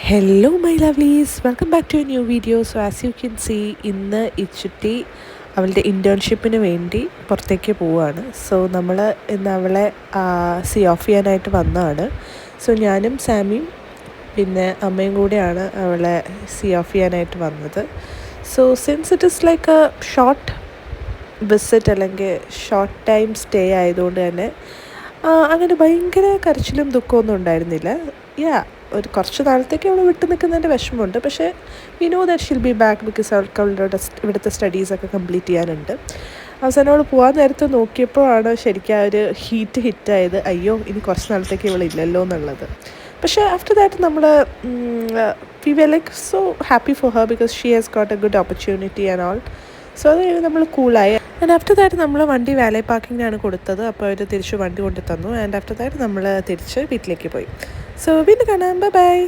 Hello my lovelies, welcome back to a new video. So as you can see, ഇന്ന് ഇച്ചുട്ടി അവളുടെ ഇൻറ്റേൺഷിപ്പിന് വേണ്ടി പുറത്തേക്ക് പോവുകയാണ്. സോ നമ്മൾ ഇന്ന് അവളെ സി ഓഫ് ചെയ്യാനായിട്ട് വന്നതാണ്. സോ ഞാനും സാമിയും പിന്നെ അമ്മയും കൂടെയാണ് അവളെ സി ഓഫ് ചെയ്യാനായിട്ട് വന്നത്. So since it is like A short visit അല്ലെങ്കിൽ ഷോർട്ട് ടൈം സ്റ്റേ ആയതുകൊണ്ട് തന്നെ അങ്ങനെ ഭയങ്കര കരച്ചിലും ദുഃഖമൊന്നും ഉണ്ടായിരുന്നില്ല. ഒരു കുറച്ച് നാളത്തേക്ക് അവൾ വിട്ടു നിൽക്കുന്നതിൻ്റെ വിഷമമുണ്ട്. പക്ഷേ we know that she'll be back because അവൾക്ക് അവളുടെ ഇവിടുത്തെ സ്റ്റഡീസൊക്കെ കംപ്ലീറ്റ് ചെയ്യാനുണ്ട്. അവസാനം അവൾ പോകാൻ നേരത്ത് നോക്കിയപ്പോഴാണ് ശരിക്കും ആ ഒരു ഹിറ്റായത്. അയ്യോ, ഇനി കുറച്ച് നാളത്തേക്ക് ഇവളില്ലല്ലോ എന്നുള്ളത്. പക്ഷേ ആഫ്റ്റർ ദാറ്റ് നമ്മൾ we were like so happy for her because she has got a good opportunity and all. So അത് കഴിഞ്ഞ് നമ്മൾ കൂളായി. ആൻഡ് ആഫ്റ്റർ ദാറ്റ് നമ്മൾ വണ്ടി വാലേ പാർക്കിങ്ങിനാണ് കൊടുത്തത്. അപ്പോൾ അവർ തിരിച്ച് വണ്ടി കൊണ്ട് തന്നു. ആൻഡ് ആഫ്റ്റർ ദാറ്റ് നമ്മൾ തിരിച്ച് വീട്ടിലേക്ക് പോയി. സോ വീണ്ടും കാണാം. Bye bye.